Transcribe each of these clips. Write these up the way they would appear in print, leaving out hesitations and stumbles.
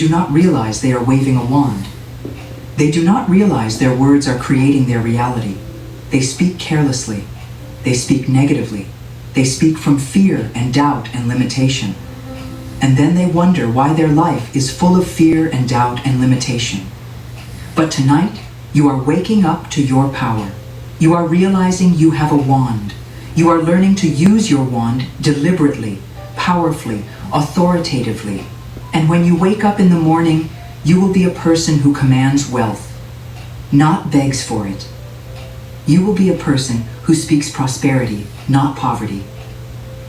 do not realize they are waving a wand. They do not realize their words are creating their reality. They speak carelessly. They speak negatively. They speak from fear and doubt and limitation. And then they wonder why their life is full of fear and doubt and limitation. But tonight, you are waking up to your power. You are realizing you have a wand. You are learning to use your wand deliberately, powerfully, authoritatively. And when you wake up in the morning, you will be a person who commands wealth, not begs for it. You will be a person who speaks prosperity, not poverty.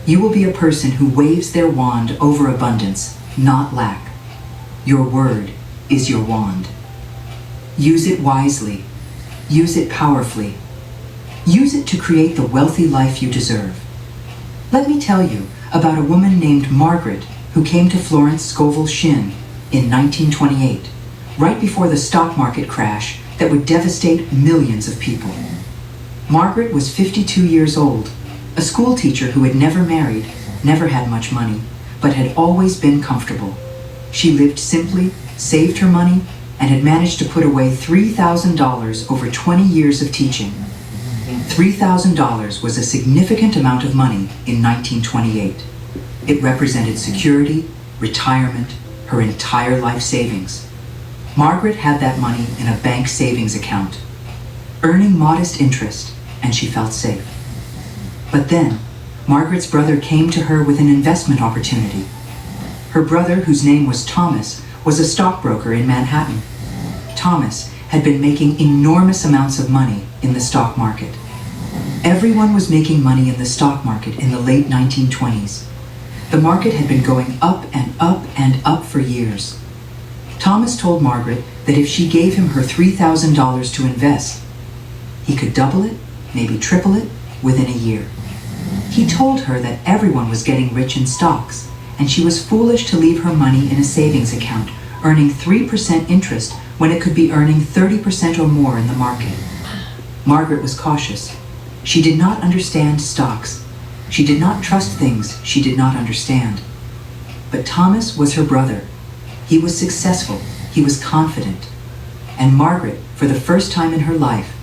You will be a person who waves their wand over abundance, not lack. Your word is your wand. Use it wisely. Use it powerfully. Use it to create the wealthy life you deserve. Let me tell you about a woman named Margaret who came to Florence Scovel Shinn in 1928, right before the stock market crash that would devastate millions of people. Margaret was 52 years old, a school teacher who had never married, never had much money, but had always been comfortable. She lived simply, saved her money, and had managed to put away $3,000 over 20 years of teaching. $3,000 was a significant amount of money in 1928. It represented security, retirement, her entire life savings. Margaret had that money in a bank savings account, earning modest interest, and she felt safe. But then, Margaret's brother came to her with an investment opportunity. Her brother, whose name was Thomas, was a stockbroker in Manhattan. Thomas had been making enormous amounts of money in the stock market. Everyone was making money in the stock market in the late 1920s. The market had been going up and up and up for years. Thomas told Margaret that if she gave him her $3,000 to invest, he could double it, maybe triple it, within a year. He told her that everyone was getting rich in stocks, and she was foolish to leave her money in a savings account, earning 3% interest when it could be earning 30% or more in the market. Margaret was cautious. She did not understand stocks. She did not trust things she did not understand. But Thomas was her brother. He was successful. He was confident. And Margaret, for the first time in her life,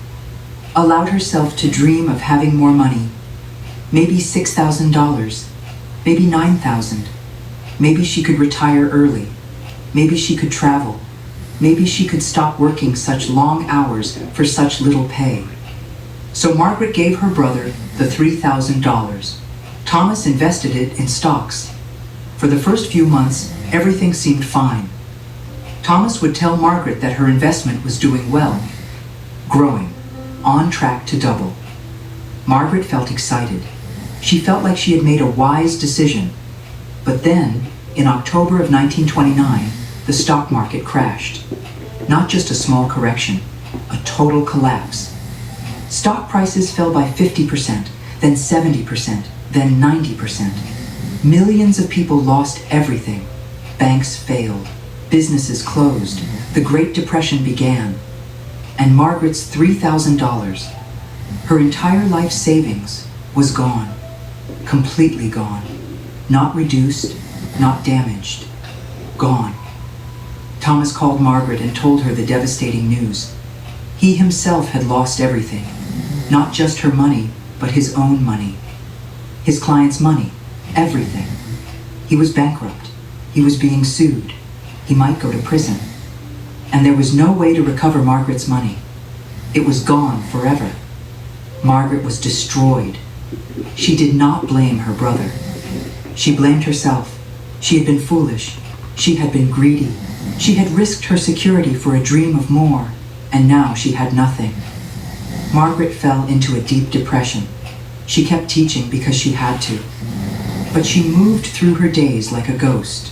allowed herself to dream of having more money. Maybe $6,000, maybe $9,000. Maybe she could retire early. Maybe she could travel. Maybe she could stop working such long hours for such little pay. So Margaret gave her brother the $3,000. Thomas invested it in stocks. For the first few months, everything seemed fine. Thomas would tell Margaret that her investment was doing well, growing, on track to double. Margaret felt excited. She felt like she had made a wise decision. But then, in October of 1929, the stock market crashed. Not just a small correction, a total collapse. Stock prices fell by 50%, then 70%, then 90%. Millions of people lost everything. Banks failed. Businesses closed. The Great Depression began. And Margaret's $3,000, her entire life savings, was gone. Completely gone. Not reduced, not damaged. Gone. Thomas called Margaret and told her the devastating news. He himself had lost everything. Not just her money, but his own money. His client's money. Everything. He was bankrupt. He was being sued. He might go to prison. And there was no way to recover Margaret's money. It was gone forever. Margaret was destroyed. She did not blame her brother. She blamed herself. She had been foolish. She had been greedy. She had risked her security for a dream of more, and now she had nothing. Margaret fell into a deep depression. She kept teaching because she had to. But she moved through her days like a ghost.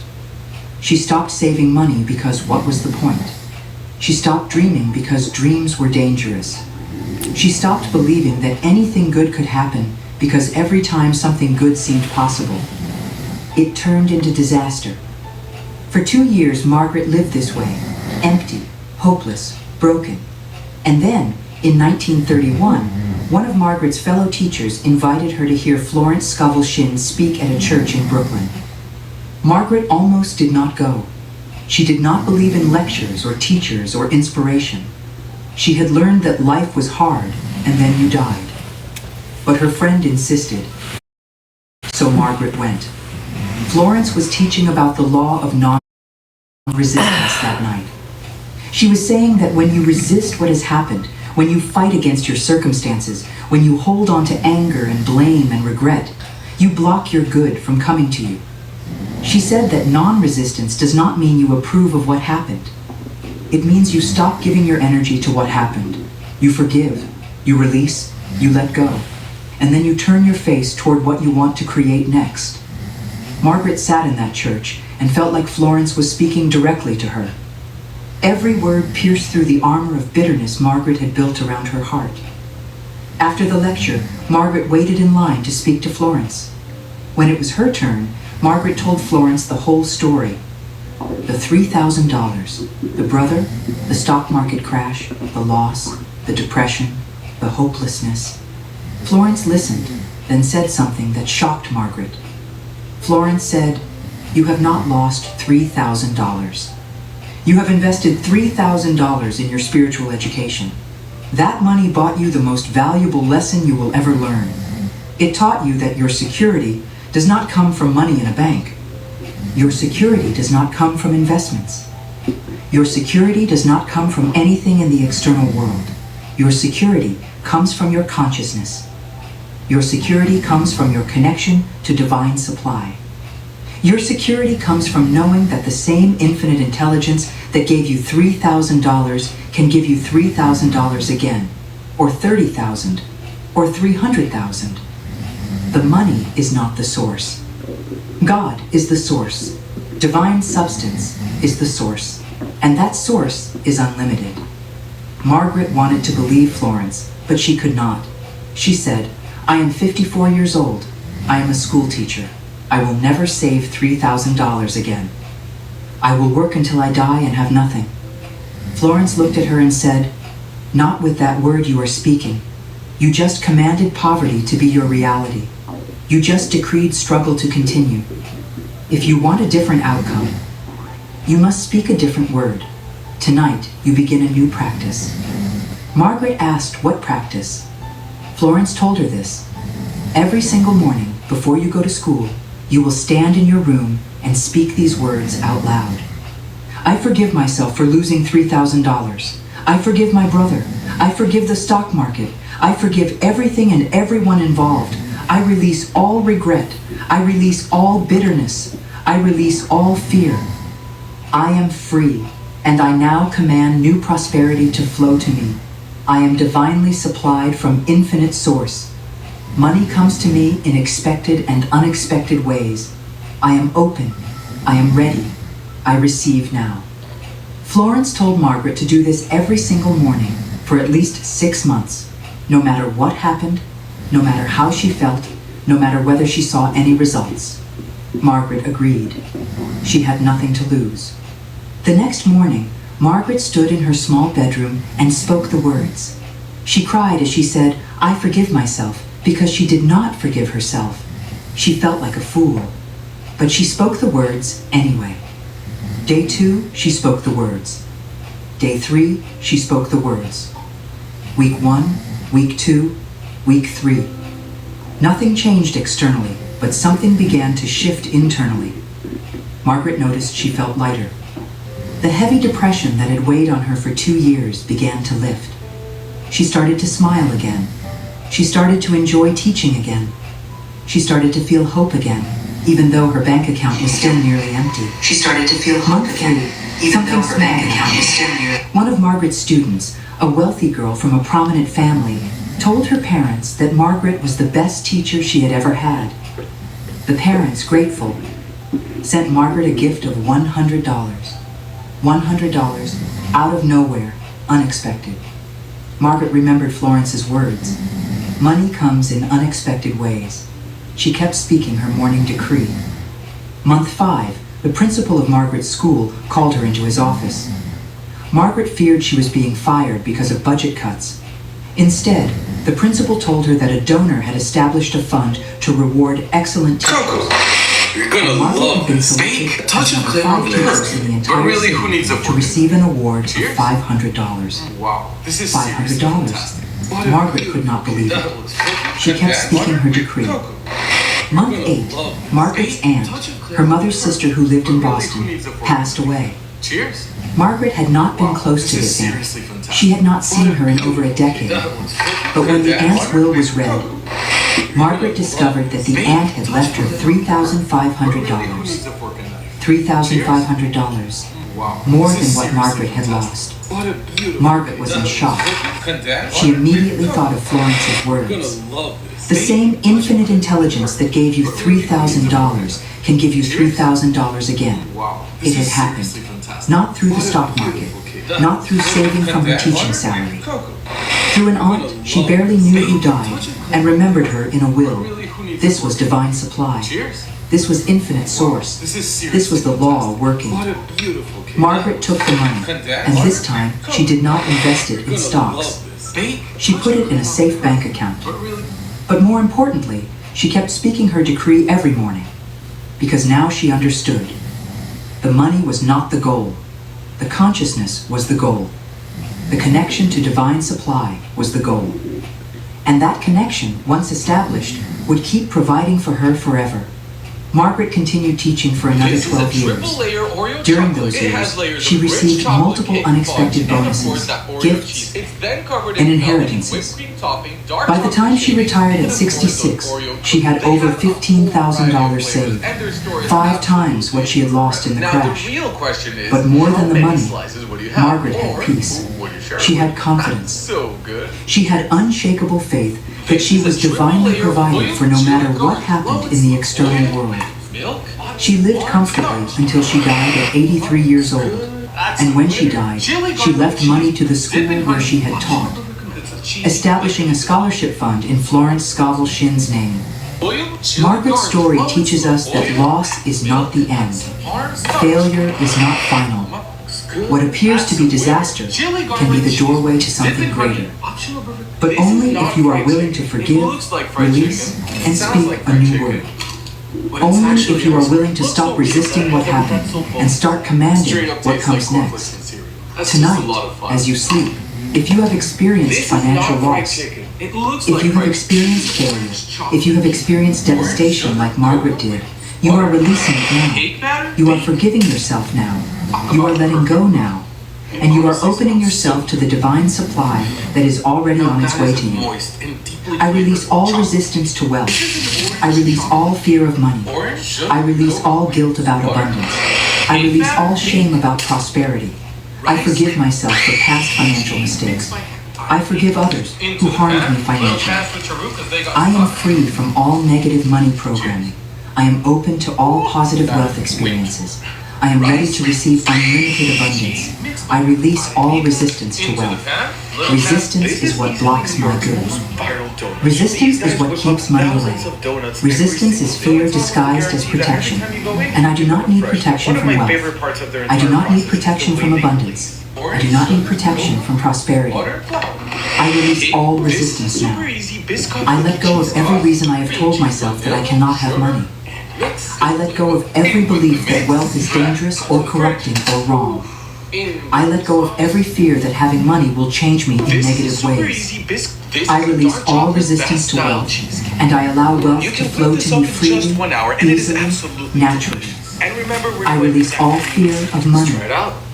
She stopped saving money because what was the point? She stopped dreaming because dreams were dangerous. She stopped believing that anything good could happen because every time something good seemed possible, it turned into disaster. For 2 years, Margaret lived this way, empty, hopeless, broken. And then, in 1931, one of Margaret's fellow teachers invited her to hear Florence Scovel Shinn speak at a church in Brooklyn. Margaret almost did not go. She did not believe in lectures or teachers or inspiration. She had learned that life was hard and then you died. But her friend insisted, so Margaret went. Florence was teaching about the law of non-resistance that night. She was saying that when you resist what has happened, when you fight against your circumstances, when you hold on to anger and blame and regret, you block your good from coming to you. She said that non-resistance does not mean you approve of what happened. It means you stop giving your energy to what happened. You forgive, you release, you let go, and then you turn your face toward what you want to create next. Margaret sat in that church and felt like Florence was speaking directly to her. Every word pierced through the armor of bitterness Margaret had built around her heart. After the lecture, Margaret waited in line to speak to Florence. When it was her turn, Margaret told Florence the whole story. The $3,000, the brother, the stock market crash, the loss, the depression, the hopelessness. Florence listened, then said something that shocked Margaret. Florence said, "You have not lost $3,000. You have invested $3,000 in your spiritual education. That money bought you the most valuable lesson you will ever learn. It taught you that your security does not come from money in a bank. Your security does not come from investments. Your security does not come from anything in the external world. Your security comes from your consciousness. Your security comes from your connection to divine supply. Your security comes from knowing that the same infinite intelligence that gave you $3,000 can give you $3,000 again, or $30,000, or $300,000. The money is not the source. God is the source. Divine substance is the source, and that source is unlimited. Margaret wanted to believe Florence, but she could not. She said, "I am 54 years old. I am a school teacher. I will never save $3,000 again. I will work until I die and have nothing." Florence looked at her and said, "Not with that word you are speaking. You just commanded poverty to be your reality. You just decreed struggle to continue. If you want a different outcome, you must speak a different word. Tonight, you begin a new practice." Margaret asked what practice. Florence told her this. Every single morning, before you go to school, you will stand in your room and speak these words out loud. "I forgive myself for losing $3,000. I forgive my brother. I forgive the stock market. I forgive everything and everyone involved. I release all regret. I release all bitterness. I release all fear. I am free, and I now command new prosperity to flow to me. I am divinely supplied from infinite source. Money comes to me in expected and unexpected ways. I am open. I am ready. I receive now." Florence told Margaret to do this every single morning for at least 6 months, no matter what happened, no matter how she felt, no matter whether she saw any results. Margaret agreed. She had nothing to lose. The next morning, Margaret stood in her small bedroom and spoke the words. She cried as she said, "I forgive myself," because she did not forgive herself. She felt like a fool, but she spoke the words anyway. Day 2, she spoke the words. Day 3, she spoke the words. Week 1, week 2, week 3. Nothing changed externally, but something began to shift internally. Margaret noticed she felt lighter. The heavy depression that had weighed on her for 2 years began to lift. She started to smile again. She started to enjoy teaching again. She started to feel hope again, even though her bank account was still nearly empty. She started to feel hope again, even though her bank account was still nearly empty. One of Margaret's students, a wealthy girl from a prominent family, told her parents that Margaret was the best teacher she had ever had. The parents, grateful, sent Margaret a gift of $100. $100 out of nowhere, unexpected. Margaret remembered Florence's words. Money comes in unexpected ways. She kept speaking her morning decree. Month 5, the principal of Margaret's school called her into his office. Margaret feared she was being fired because of budget cuts. Instead, the principal told her that a donor had established a fund to reward excellent teachers. You're gonna Margaret had love been this. selected Bake, as touch of number glam 5 on teachers this. in the But entire really, who city needs a to fork? receive an award of Cheers. $500. Wow, this is seriously $500. fantastic. What a Margaret could not believe That it. looks She kept speaking her decree. Month 8, Margaret's aunt, her mother's sister who lived in Boston, passed away. Cheers. Margaret had not been close to This is this seriously aunt. fantastic. She had not seen her in over a decade. But when the aunt's will was read, Margaret discovered that the aunt had left her $3,500. $3,500. More than what Margaret had lost. What a beautiful. Margaret was in shock. She immediately thought of Florence's You're words. gonna love this. The same infinite intelligence that gave you $3,000 can give you $3,000 again. Wow. It had happened. Not through the stock market, not through saving from her teaching salary. Through an aunt she barely knew who died and remembered her in a will. This was divine supply. Cheers. This was infinite source. This was the law working. What a beautiful kid. Margaret took the money, and this time she did not invest it in stocks. She put it in a safe bank account. But more importantly, she kept speaking her decree every morning, because now she understood. The money was not the goal. The consciousness was the goal. The connection to divine supply was the goal. And that connection, once established, would keep providing for her forever. Margaret continued teaching for another 12 years. During those years, she received multiple unexpected bonuses, gifts, and inheritances. By the time she retired at 66, she had over $15,000 saved, 5 times what she had lost in the crash. But more than the money, Margaret had peace. She had confidence. She had unshakable faith that she was divinely provided for no matter what happened in the external world. She lived comfortably until she died at 83 years old, and when she died, she left money to the school where she had taught, establishing a scholarship fund in Florence Scovel Shin's name. Margaret's story teaches us that loss is not the end. Failure is not final. What appears to be disaster can be the doorway to something greater. But only if you are willing to forgive, release, and speak a new word. Only if you are willing to stop resisting what happened and start commanding what comes next. Tonight, as you sleep, if you have experienced financial loss, if you have experienced failure, if you have experienced devastation like Margaret did, you are releasing it now. You are forgiving yourself now. You are letting go now. And you are opening yourself to the divine supply that is already on its way to you. I release all resistance to wealth. I release all fear of money. I release all guilt about abundance. I release all shame about prosperity. I forgive myself for past financial mistakes. I forgive others who harmed me financially. I am free from all negative money programming. I am open to all positive wealth experiences. I am ready to receive unlimited abundance. I release all resistance to wealth. Resistance is what blocks my good. Resistance is what keeps money away. Resistance is fear disguised as protection. And I do not need protection from wealth. I do not need protection from abundance. I do not need protection from prosperity. I release all resistance now. I let go of every reason I have told myself that I cannot have money. I let go of every belief that wealth is dangerous or corrupting or wrong. I let go of every fear that having money will change me in negative ways. I release all resistance to wealth, and I allow wealth to flow to me freely, easily, naturally. I release all fear of money.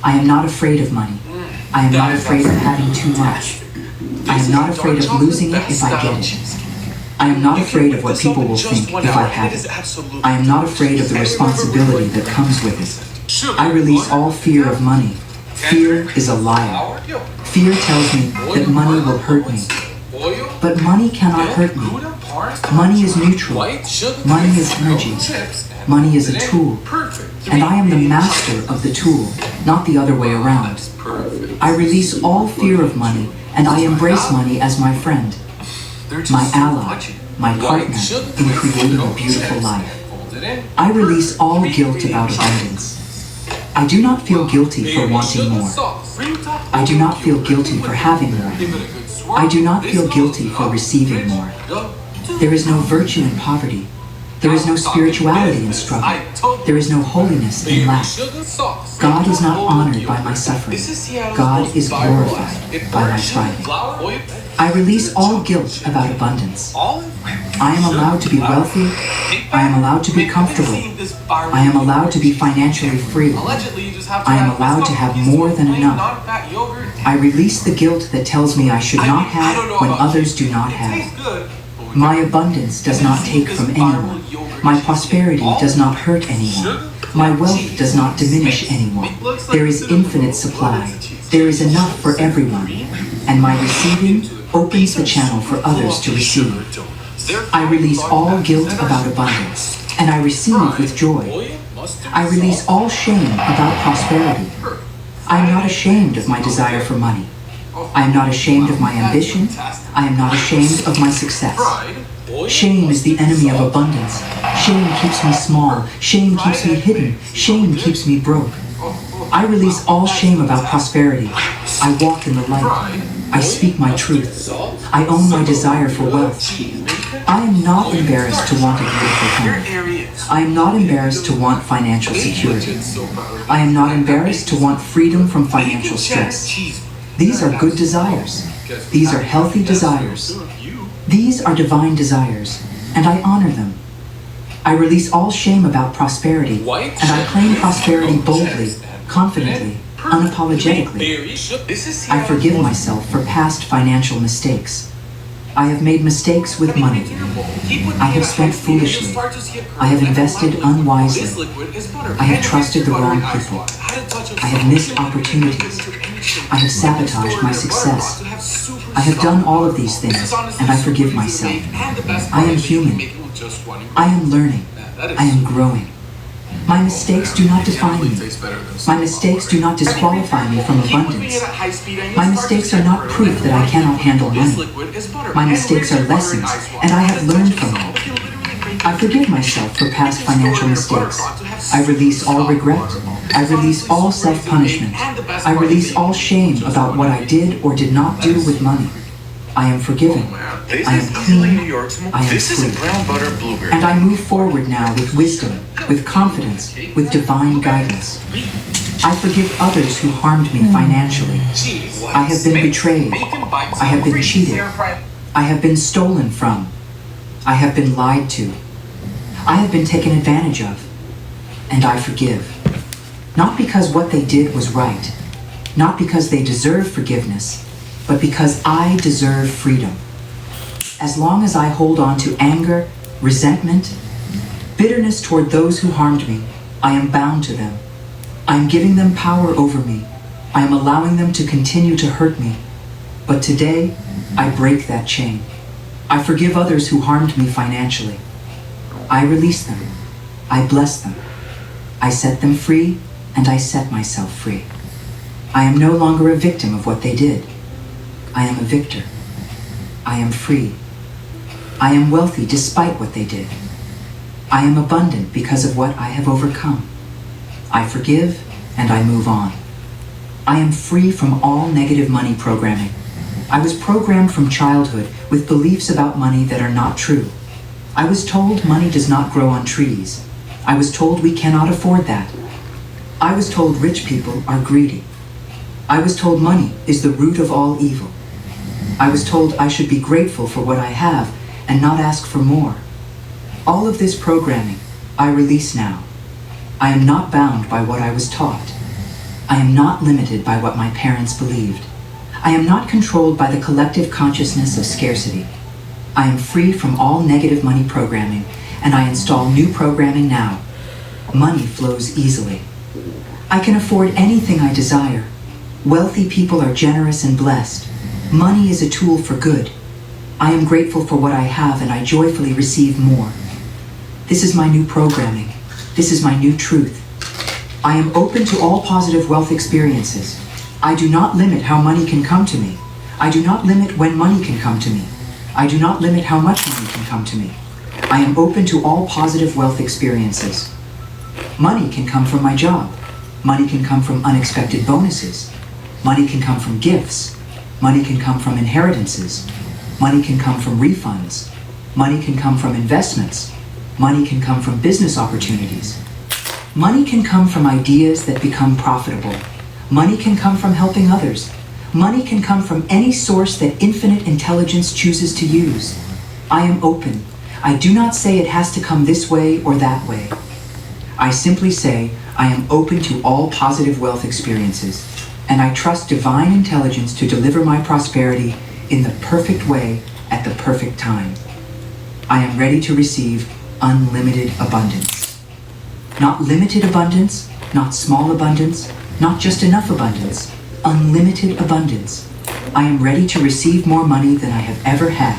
I am not afraid of money. I am not afraid of having too much. I am not afraid of losing it if I get it. I am not afraid of what people will think if I have it. I am not afraid of the responsibility that comes with it. I release all fear of money. Fear is a liar. Fear tells me that money will hurt me. But money cannot hurt me. Money is neutral. Money is energy. Money is a tool. And I am the master of the tool, not the other way around. I release all fear of money, and I embrace money as my friend, my ally, my partner in creating a beautiful life. I release all guilt about abundance. I do not feel guilty for wanting more. I do not feel guilty for having more. I do not feel guilty for receiving more. There is no virtue in poverty. There is no spirituality in struggle. There is no holiness in lack. God is not honored by my suffering. God is glorified by my striving. I release all guilt about abundance. I am allowed to be wealthy. I am allowed to be comfortable. I am allowed to be financially free. I am allowed to have more than enough. I release the guilt that tells me I should not have when others do not have. My abundance does not take from anyone. My prosperity does not hurt anyone. My wealth does not diminish anyone. There is infinite supply. There is enough for everyone. And my receiving opens the channel for others to receive. I release all guilt about abundance, and I receive with joy. I release all shame about prosperity. I am not ashamed of my desire for money. I am not ashamed of my ambition. I am not ashamed of my success. Shame is the enemy of abundance. Shame keeps me small. Shame keeps me hidden. Shame keeps me broke. I release all shame about prosperity. I walk in the light. I speak my truth. I own my desire for wealth. I am not embarrassed to want a beautiful home. I am not embarrassed to want financial security. I am not embarrassed to want freedom from financial stress. These are good desires. These are healthy desires. These are divine desires, and I honor them. I release all shame about prosperity, and I claim prosperity boldly, confidently, unapologetically. I forgive myself for past financial mistakes. I have made mistakes with money. I have spent foolishly. I have invested unwisely. I have trusted the wrong people. I have missed opportunities. I have sabotaged my success. I have done all of these things, and I forgive myself. I am human. I am learning. I am growing. My mistakes do not define me. My mistakes do not disqualify me from abundance. My mistakes are not proof that I cannot handle money. My mistakes are lessons, and I have learned from them. I forgive myself for past financial mistakes. I release all regret. I release all self-punishment. I release all shame about what I did or did not do with money. I am forgiven. I am clean. I am free. And I move forward now with wisdom, with confidence, with divine guidance. I forgive others who harmed me financially. I have been betrayed. I have been cheated. I have been stolen from. I have been lied to. I have been taken advantage of. And I forgive. Not because what they did was right, not because they deserve forgiveness, but because I deserve freedom. As long as I hold on to anger, resentment, bitterness toward those who harmed me, I am bound to them. I am giving them power over me. I am allowing them to continue to hurt me. But today, I break that chain. I forgive others who harmed me financially. I release them. I bless them. I set them free, and I set myself free. I am no longer a victim of what they did. I am a victor. I am free. I am wealthy despite what they did. I am abundant because of what I have overcome. I forgive and I move on. I am free from all negative money programming. I was programmed from childhood with beliefs about money that are not true. I was told money does not grow on trees. I was told we cannot afford that. I was told rich people are greedy. I was told money is the root of all evil. I was told I should be grateful for what I have and not ask for more. All of this programming I release now. I am not bound by what I was taught. I am not limited by what my parents believed. I am not controlled by the collective consciousness of scarcity. I am free from all negative money programming, and I install new programming now. Money flows easily. I can afford anything I desire. Wealthy people are generous and blessed. Money is a tool for good. I am grateful for what I have, and I joyfully receive more. This is my new programming. This is my new truth. I am open to all positive wealth experiences. I do not limit how money can come to me. I do not limit when money can come to me. I do not limit how much money can come to me. I am open to all positive wealth experiences. Money can come from my job. Money can come from unexpected bonuses. Money can come from gifts. Money can come from inheritances. Money can come from refunds. Money can come from investments. Money can come from business opportunities. Money can come from ideas that become profitable. Money can come from helping others. Money can come from any source that infinite intelligence chooses to use. I am open. I do not say it has to come this way or that way. I simply say I am open to all positive wealth experiences, and I trust divine intelligence to deliver my prosperity in the perfect way at the perfect time. I am ready to receive unlimited abundance. Not limited abundance, not small abundance, not just enough abundance, unlimited abundance. I am ready to receive more money than I have ever had.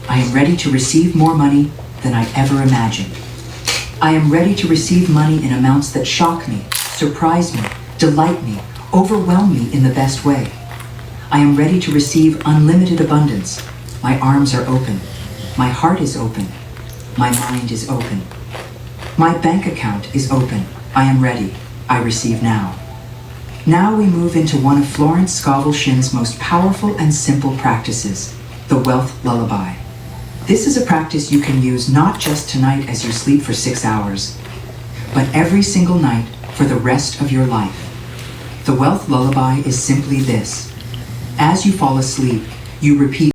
I am ready to receive more money than I ever imagined. I am ready to receive money in amounts that shock me, surprise me, delight me, overwhelm me in the best way. I am ready to receive unlimited abundance. My arms are open. My heart is open. My mind is open. My bank account is open. I am ready. I receive now. Now we move into one of Florence Scovel Shinn's most powerful and simple practices, the wealth lullaby. This is a practice you can use not just tonight as you sleep for 6 hours, but every single night for the rest of your life. The wealth lullaby is simply this. As you fall asleep, you repeat